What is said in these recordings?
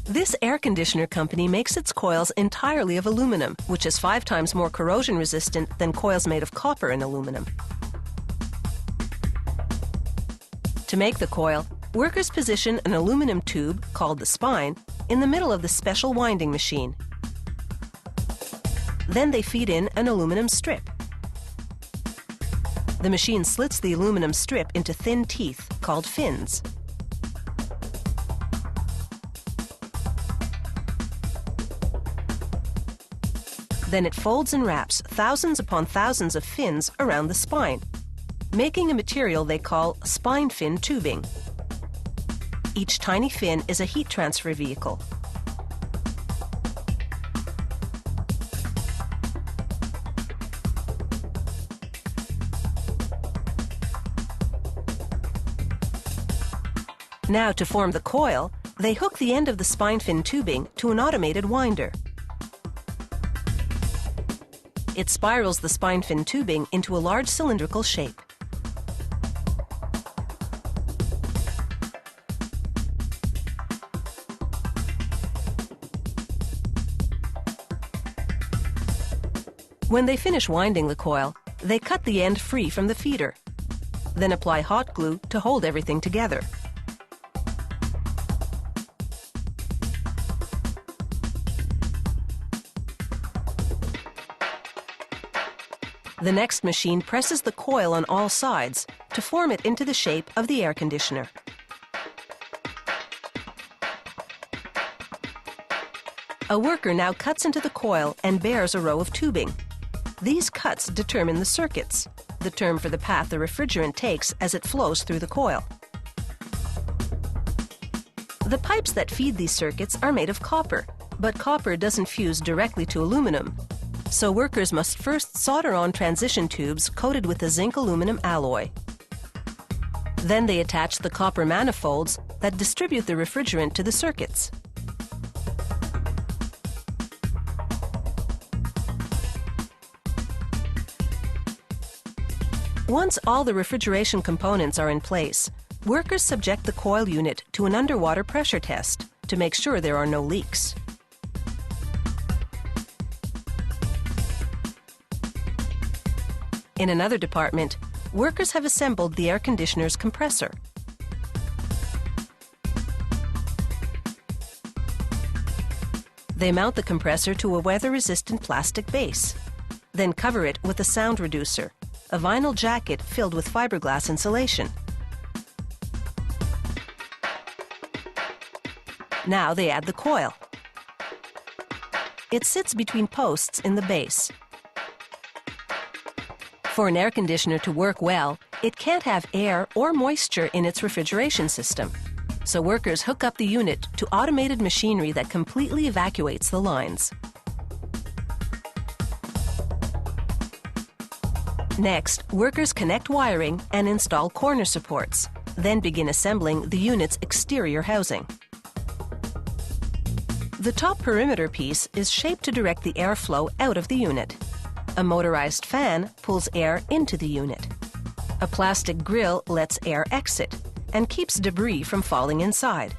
This air conditioner company makes its coils entirely of aluminum, which is 5 times more corrosion resistant than coils made of copper and aluminum. To make the coil, workers position an aluminum tube, called the spine, in the middle of the special winding machine. Then they feed in an aluminum strip. The machine slits the aluminum strip into thin teeth, called fins. Then it folds and wraps thousands upon thousands of fins around the spine, making a material they call spine fin tubing. Each tiny fin is a heat transfer vehicle. Now, to form the coil, they hook the end of the spine fin tubing to an automated winder. It spirals the spine fin tubing into a large cylindrical shape. When they finish winding the coil, they cut the end free from the feeder, then apply hot glue to hold everything together. The next machine presses the coil on all sides to form it into the shape of the air conditioner. A worker now cuts into the coil and bares a row of tubing. These cuts determine the circuits, the term for the path the refrigerant takes as it flows through the coil. The pipes that feed these circuits are made of copper, but copper doesn't fuse directly to aluminum. So workers must first solder on transition tubes coated with a zinc-aluminum alloy. Then they attach the copper manifolds that distribute the refrigerant to the circuits. Once all the refrigeration components are in place, workers subject the coil unit to an underwater pressure test to make sure there are no leaks. In another department, workers have assembled the air conditioner's compressor. They mount the compressor to a weather-resistant plastic base, then cover it with a sound reducer, a vinyl jacket filled with fiberglass insulation. Now they add the coil. It sits between posts in the base. For an air conditioner to work well, it can't have air or moisture in its refrigeration system. So workers hook up the unit to automated machinery that completely evacuates the lines. Next, workers connect wiring and install corner supports, then begin assembling the unit's exterior housing. The top perimeter piece is shaped to direct the airflow out of the unit. A motorized fan pulls air into the unit. A plastic grill lets air exit and keeps debris from falling inside.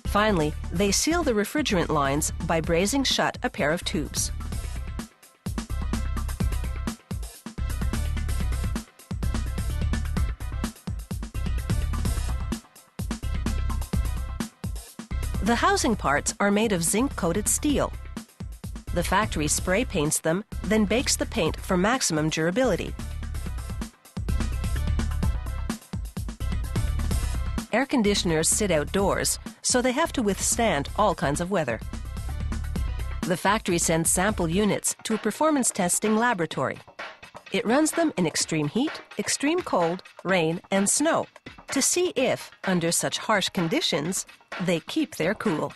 Finally, they seal the refrigerant lines by brazing shut a pair of tubes. The housing parts are made of zinc-coated steel. The factory spray paints them, then bakes the paint for maximum durability. Air conditioners sit outdoors, so they have to withstand all kinds of weather. The factory sends sample units to a performance testing laboratory. It runs them in extreme heat, extreme cold, rain, and snow to see if, under such harsh conditions, they keep their cool.